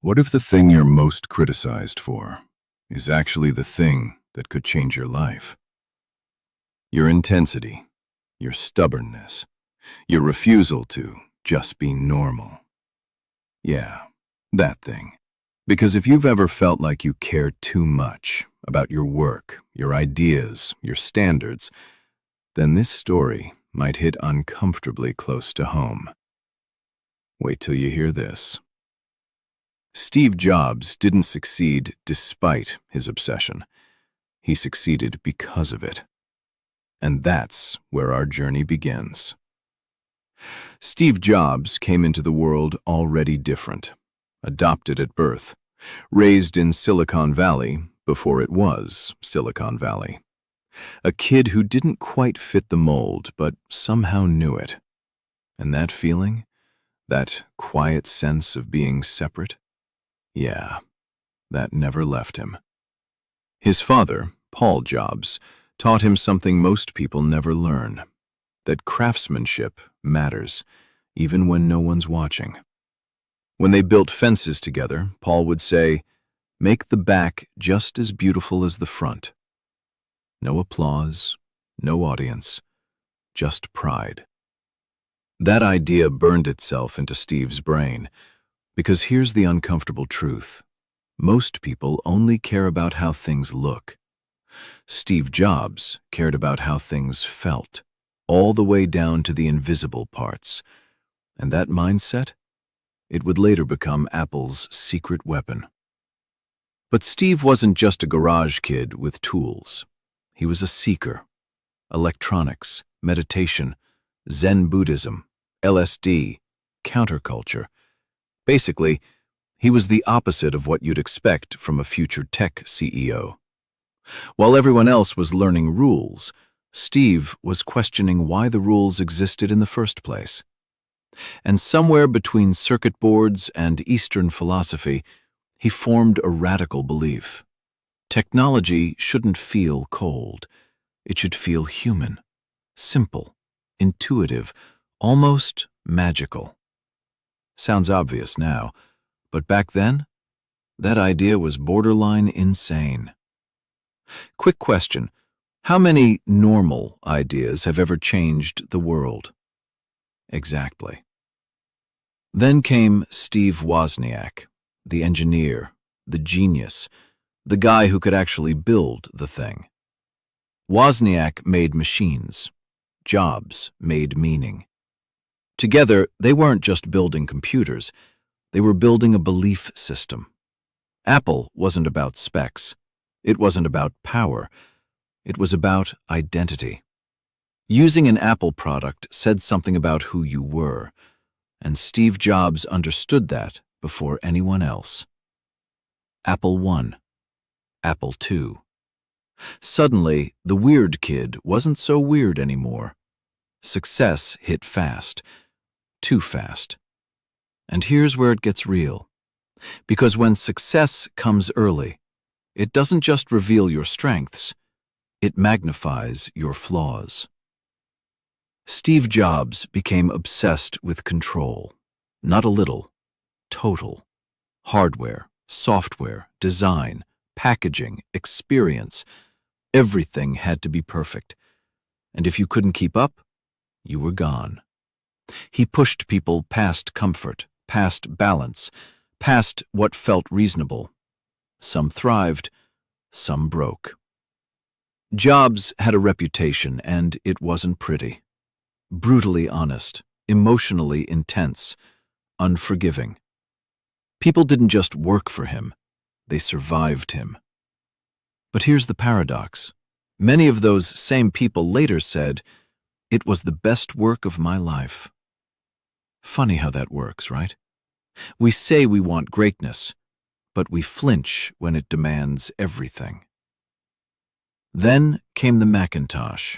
What if the thing you're most criticized for is actually the thing that could change your life? Your intensity, your stubbornness, your refusal to just be normal. Yeah, that thing. Because if you've ever felt like you care too much about your work, your ideas, your standards, then this story might hit uncomfortably close to home. Wait till you hear this. Steve Jobs didn't succeed despite his obsession. He succeeded because of it. And that's where our journey begins. Steve Jobs came into the world already different, adopted at birth, raised in Silicon Valley before it was Silicon Valley. A kid who didn't quite fit the mold, but somehow knew it. And that feeling, that quiet sense of being separate, yeah, that never left him. His father, Paul Jobs, taught him something most people never learn, that craftsmanship matters, even when no one's watching. When they built fences together, Paul would say, "Make the back just as beautiful as the front." No applause, no audience, just pride. That idea burned itself into Steve's brain, because here's the uncomfortable truth. Most people only care about how things look. Steve Jobs cared about how things felt, all the way down to the invisible parts. And that mindset, it would later become Apple's secret weapon. But Steve wasn't just a garage kid with tools. He was a seeker. Electronics, meditation, Zen Buddhism, LSD, counterculture. Basically, he was the opposite of what you'd expect from a future tech CEO. While everyone else was learning rules, Steve was questioning why the rules existed in the first place. And somewhere between circuit boards and Eastern philosophy, he formed a radical belief. Technology shouldn't feel cold. It should feel human, simple, intuitive, almost magical. Sounds obvious now, but back then, that idea was borderline insane. Quick question. How many normal ideas have ever changed the world? Exactly. Then came Steve Wozniak, the engineer, the genius, the guy who could actually build the thing. Wozniak made machines. Jobs made meaning. Together, they weren't just building computers. They were building a belief system. Apple wasn't about specs. It wasn't about power. It was about identity. Using an Apple product said something about who you were, and Steve Jobs understood that before anyone else. Apple I, Apple II. Suddenly, the weird kid wasn't so weird anymore. Success hit fast. Too fast. And here's where it gets real. Because when success comes early, it doesn't just reveal your strengths, it magnifies your flaws. Steve Jobs became obsessed with control. Not a little, total. Hardware, software, design, packaging, experience. Everything had to be perfect. And if you couldn't keep up, you were gone. He pushed people past comfort, past balance, past what felt reasonable. Some thrived, some broke. Jobs had a reputation, and it wasn't pretty. Brutally honest, emotionally intense, unforgiving. People didn't just work for him, they survived him. But here's the paradox. Many of those same people later said, "It was the best work of my life." Funny how that works, right? We say we want greatness, but we flinch when it demands everything. Then came the Macintosh.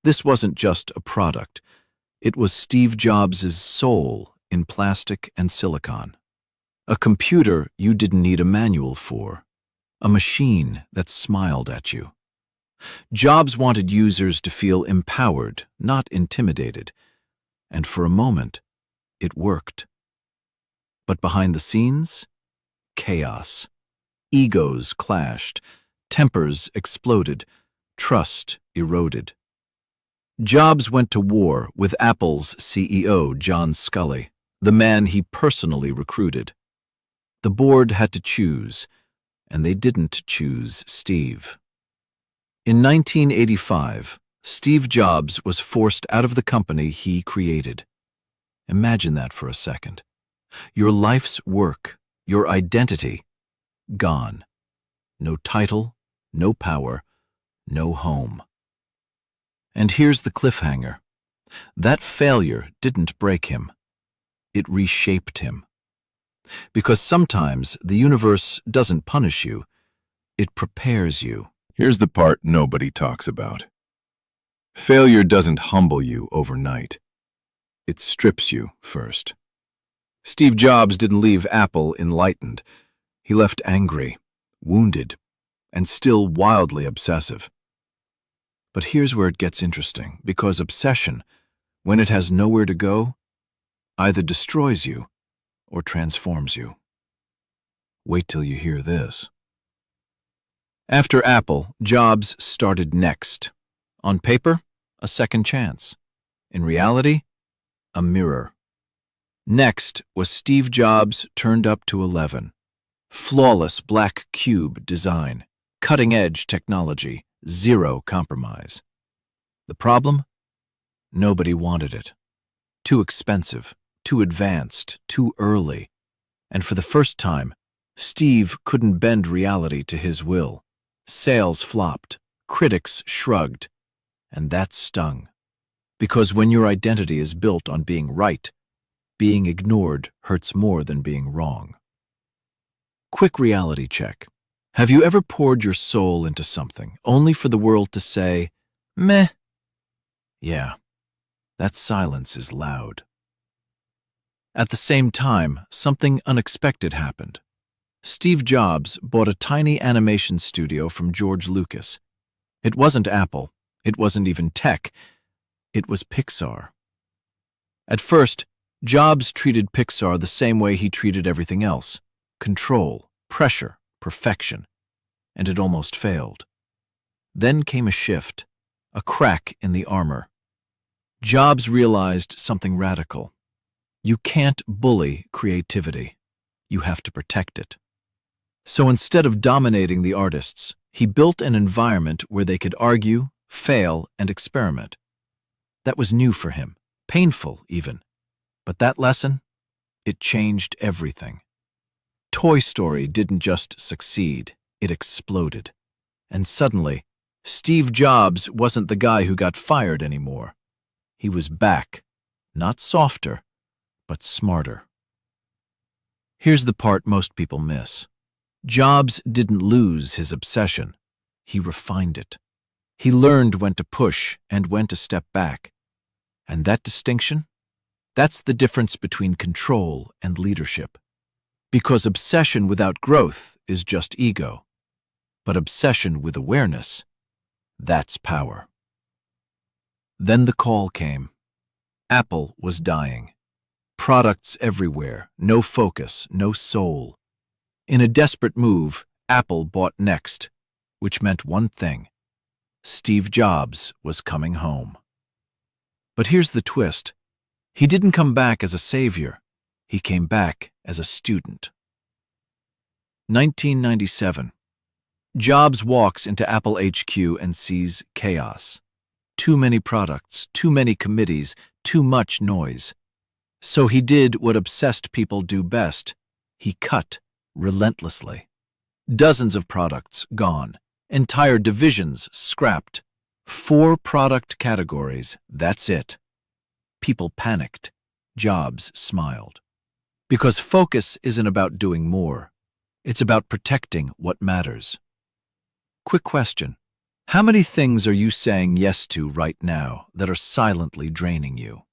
This wasn't just a product. It was Steve Jobs' soul in plastic and silicon. A computer you didn't need a manual for. A machine that smiled at you. Jobs wanted users to feel empowered, not intimidated. And for a moment, it worked. But behind the scenes, chaos. Egos clashed, tempers exploded, trust eroded. Jobs went to war with Apple's CEO, John Sculley, the man he personally recruited. The board had to choose, and they didn't choose Steve. In 1985, Steve Jobs was forced out of the company he created. Imagine that for a second. Your life's work, your identity, gone. No title, no power, no home. And here's the cliffhanger. That failure didn't break him. It reshaped him. Because sometimes the universe doesn't punish you, it prepares you. Here's the part nobody talks about. Failure doesn't humble you overnight. It strips you first. Steve Jobs didn't leave Apple enlightened. He left angry, wounded, and still wildly obsessive. But here's where it gets interesting, because obsession, when it has nowhere to go, either destroys you or transforms you. Wait till you hear this. After Apple, Jobs started Next. On paper, a second chance. In reality, a mirror. Next was Steve Jobs turned up to 11. Flawless black cube design, cutting-edge technology, zero compromise. The problem? Nobody wanted it. Too expensive, too advanced, too early. And for the first time, Steve couldn't bend reality to his will. Sales flopped, critics shrugged, and that stung. Because when your identity is built on being right, being ignored hurts more than being wrong. Quick reality check. Have you ever poured your soul into something only for the world to say, meh? Yeah, that silence is loud. At the same time, something unexpected happened. Steve Jobs bought a tiny animation studio from George Lucas. It wasn't Apple. It wasn't even tech. It was Pixar. At first, Jobs treated Pixar the same way he treated everything else. Control, pressure, perfection. And it almost failed. Then came a shift, a crack in the armor. Jobs realized something radical. You can't bully creativity. You have to protect it. So instead of dominating the artists, he built an environment where they could argue, fail, and experiment. That was new for him, painful even. But that lesson, it changed everything. Toy Story didn't just succeed, it exploded. And suddenly, Steve Jobs wasn't the guy who got fired anymore. He was back, not softer, but smarter. Here's the part most people miss. Jobs didn't lose his obsession. He refined it. He learned when to push and when to step back. And that distinction? That's the difference between control and leadership. Because obsession without growth is just ego. But obsession with awareness, that's power. Then the call came. Apple was dying. Products everywhere, no focus, no soul. In a desperate move, Apple bought Next, which meant one thing. Steve Jobs was coming home. But here's the twist. He didn't come back as a savior. He came back as a student. 1997. Jobs walks into Apple HQ and sees chaos. Too many products, too many committees, too much noise. So he did what obsessed people do best. He cut relentlessly. Dozens of products gone. Entire divisions scrapped. 4 product categories, that's it. People panicked. Jobs smiled. Because focus isn't about doing more. It's about protecting what matters. Quick question. How many things are you saying yes to right now that are silently draining you?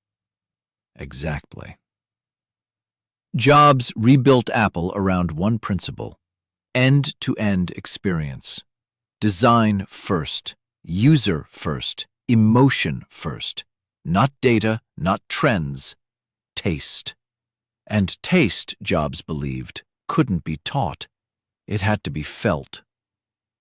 Exactly. Jobs rebuilt Apple around one principle: end-to-end experience. Design first, user first, emotion first. Not data, not trends. Taste. And taste, Jobs believed, couldn't be taught. It had to be felt.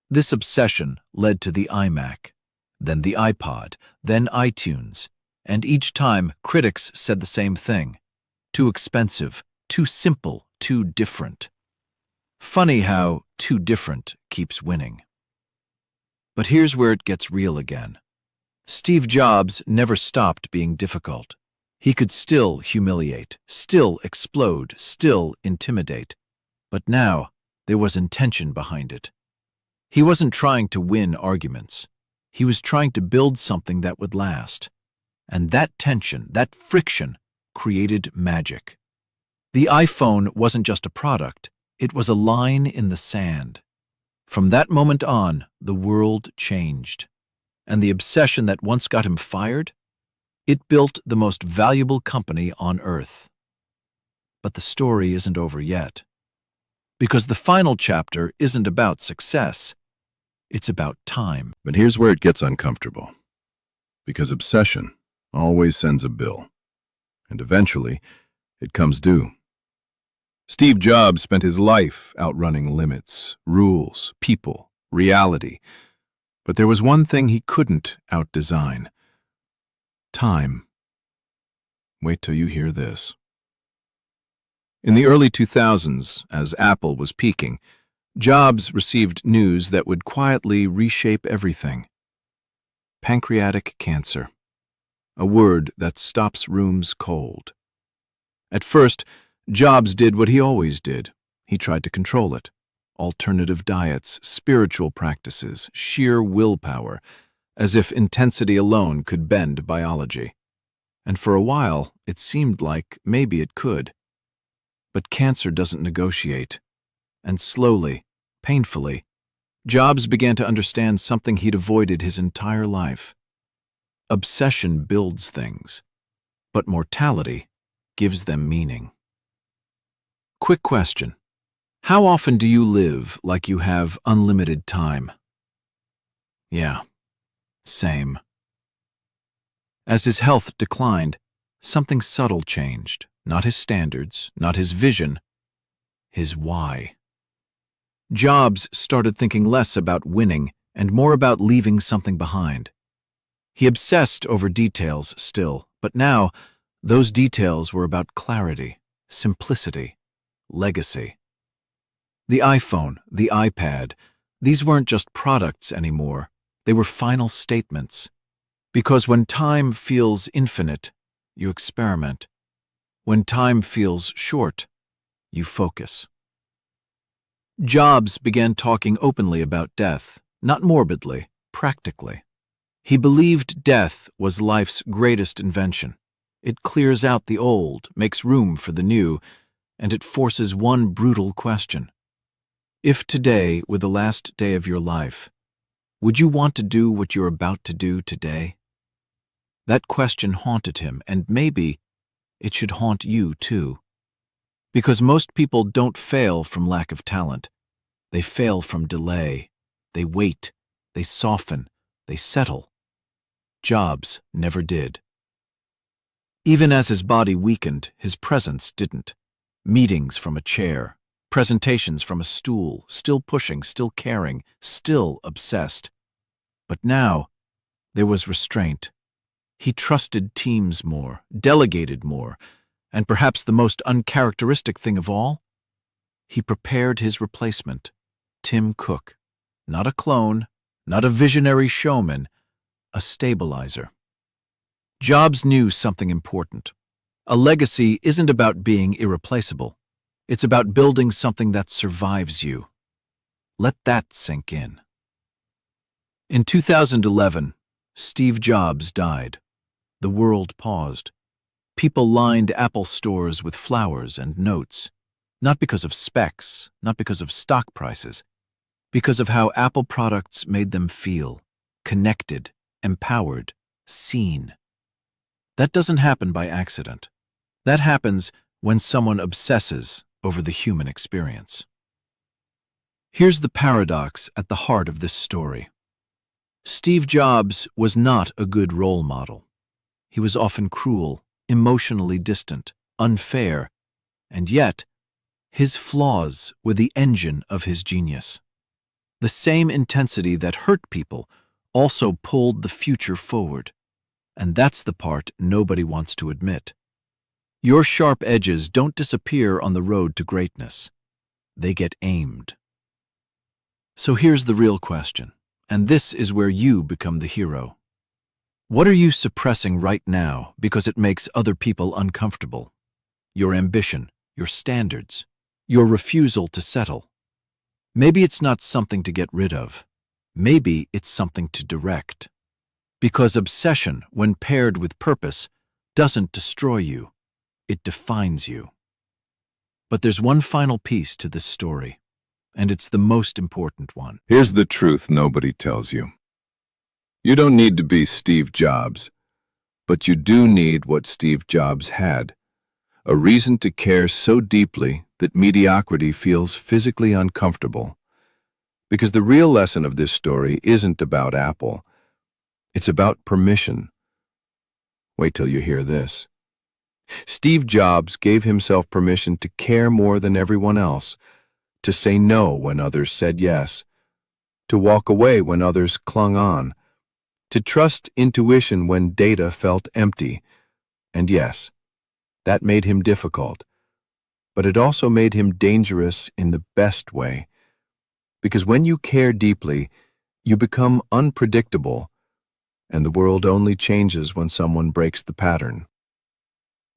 This obsession led to the iMac, then the iPod, then iTunes, and each time critics said the same thing. Too expensive, too simple, too different. Funny how too different keeps winning. But here's where it gets real again. Steve Jobs never stopped being difficult. He could still humiliate, still explode, still intimidate. But now, there was intention behind it. He wasn't trying to win arguments. He was trying to build something that would last. And that tension, that friction, created magic. The iPhone wasn't just a product, it was a line in the sand. From that moment on, the world changed. And the obsession that once got him fired? It built the most valuable company on Earth. But the story isn't over yet. Because the final chapter isn't about success. It's about time. But here's where it gets uncomfortable. Because obsession always sends a bill. And eventually, it comes due. Steve Jobs spent his life outrunning limits, rules, people, reality. But there was one thing he couldn't outdesign. Time. Wait till you hear this. In the early 2000s, as Apple was peaking, Jobs received news that would quietly reshape everything. Pancreatic cancer. A word that stops rooms cold. At first, Jobs did what he always did. He tried to control it. Alternative diets, spiritual practices, sheer willpower, as if intensity alone could bend biology. And for a while, it seemed like maybe it could. But cancer doesn't negotiate. And slowly, painfully, Jobs began to understand something he'd avoided his entire life. Obsession builds things, but mortality gives them meaning. Quick question. How often do you live like you have unlimited time? Yeah, same. As his health declined, something subtle changed. Not his standards, not his vision, his why. Jobs started thinking less about winning and more about leaving something behind. He obsessed over details still, but now those details were about clarity, simplicity, legacy. The iPhone, the iPad, these weren't just products anymore. They were final statements. Because when time feels infinite, you experiment. When time feels short, you focus. Jobs began talking openly about death, not morbidly, practically. He believed death was life's greatest invention. It clears out the old, makes room for the new, and it forces one brutal question. If today were the last day of your life, would you want to do what you're about to do today? That question haunted him, and maybe it should haunt you too. Because most people don't fail from lack of talent. They fail from delay. They wait. They soften. They settle. Jobs never did. Even as his body weakened, his presence didn't. Meetings from a chair, presentations from a stool, still pushing, still caring, still obsessed. But now, there was restraint. He trusted teams more, delegated more, and perhaps the most uncharacteristic thing of all, he prepared his replacement, Tim Cook. Not a clone, not a visionary showman, a stabilizer. Jobs knew something important. A legacy isn't about being irreplaceable. It's about building something that survives you. Let that sink in. In 2011, Steve Jobs died. The world paused. People lined Apple stores with flowers and notes, not because of specs, not because of stock prices, because of how Apple products made them feel, connected, empowered, seen. That doesn't happen by accident. That happens when someone obsesses over the human experience. Here's the paradox at the heart of this story. Steve Jobs was not a good role model. He was often cruel, emotionally distant, unfair, and yet, His flaws were the engine of his genius. The same intensity that hurt people also pulled the future forward. And that's the part nobody wants to admit. Your sharp edges don't disappear on the road to greatness. They get aimed. So here's the real question, and this is where you become the hero. What are you suppressing right now because it makes other people uncomfortable? Your ambition, your standards, your refusal to settle. Maybe it's not something to get rid of. Maybe it's something to direct. Because obsession, when paired with purpose, doesn't destroy you. It defines you. But there's one final piece to this story, and it's the most important one. Here's the truth nobody tells you. You don't need to be Steve Jobs, but you do need what Steve Jobs had. A reason to care so deeply that mediocrity feels physically uncomfortable. Because the real lesson of this story isn't about Apple. It's about permission. Wait till you hear this. Steve Jobs gave himself permission to care more than everyone else, to say no when others said yes, to walk away when others clung on, to trust intuition when data felt empty. And yes, that made him difficult, but it also made him dangerous in the best way. Because when you care deeply, you become unpredictable, and the world only changes when someone breaks the pattern.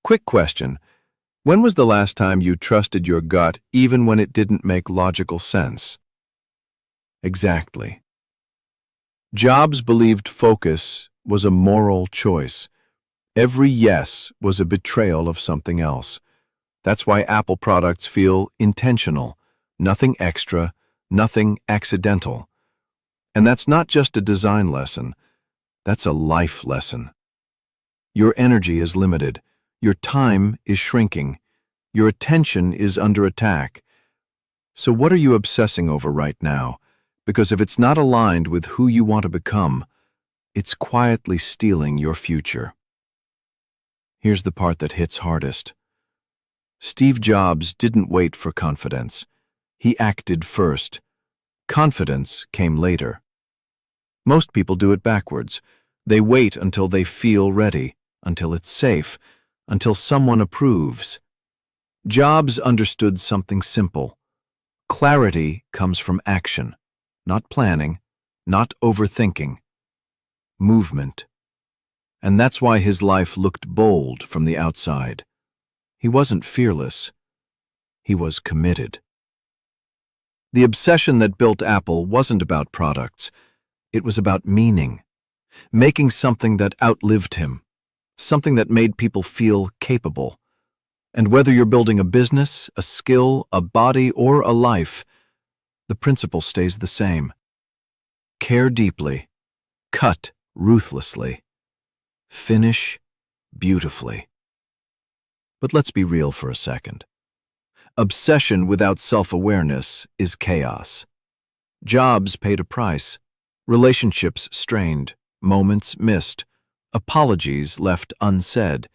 Quick question. When was the last time you trusted your gut even when it didn't make logical sense? Exactly. Jobs believed focus was a moral choice. Every yes was a betrayal of something else. That's why Apple products feel intentional, nothing extra, nothing accidental. And that's not just a design lesson, that's a life lesson. Your energy is limited. Your time is shrinking. Your attention is under attack. So what are you obsessing over right now? Because if it's not aligned with who you want to become, it's quietly stealing your future. Here's the part that hits hardest. Steve Jobs didn't wait for confidence. He acted first. Confidence came later. Most people do it backwards. They wait until they feel ready, until it's safe, until someone approves. Jobs understood something simple. Clarity comes from action, not planning, not overthinking. Movement. And that's why his life looked bold from the outside. He wasn't fearless. He was committed. The obsession that built Apple wasn't about products. It was about meaning. Making something that outlived him. Something that made people feel capable. And whether you're building a business, a skill, a body, or a life, the principle stays the same. Care deeply. Cut ruthlessly. Finish beautifully. But let's be real for a second. Obsession without self-awareness is chaos. Jobs paid a price. Relationships strained. Moments missed. Apologies left unsaid.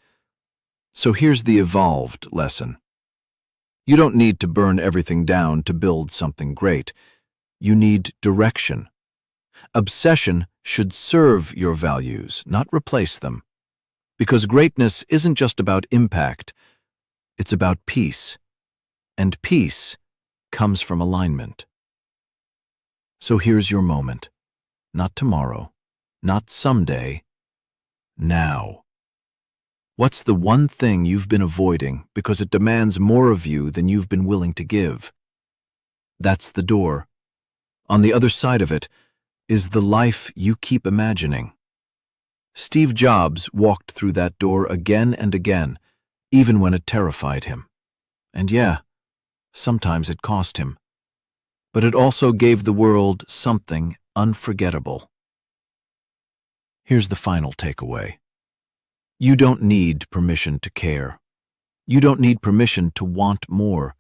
So here's the evolved lesson. You don't need to burn everything down to build something great. You need direction. Obsession should serve your values, not replace them. Because greatness isn't just about impact, it's about peace. And peace comes from alignment. So here's your moment. Not tomorrow, not someday, now. What's the one thing you've been avoiding because it demands more of you than you've been willing to give? That's the door. On the other side of it is the life you keep imagining. Steve Jobs walked through that door again and again, even when it terrified him. And yeah, sometimes it cost him. But it also gave the world something unforgettable. Here's the final takeaway. You don't need permission to care. You don't need permission to want more.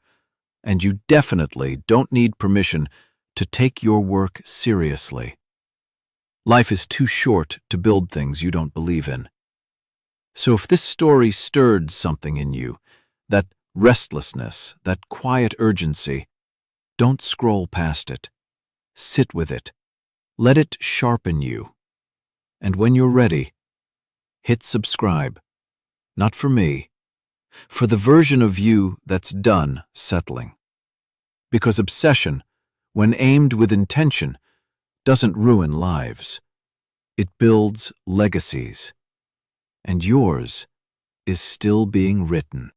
And you definitely don't need permission to take your work seriously. Life is too short to build things you don't believe in. So if this story stirred something in you, that restlessness, that quiet urgency. Don't scroll past it. Sit with it. Let it sharpen you. And when you're ready, hit subscribe. Not for me, for the version of you that's done settling. Because obsession, when aimed with intention, doesn't ruin lives. It builds legacies. And yours is still being written.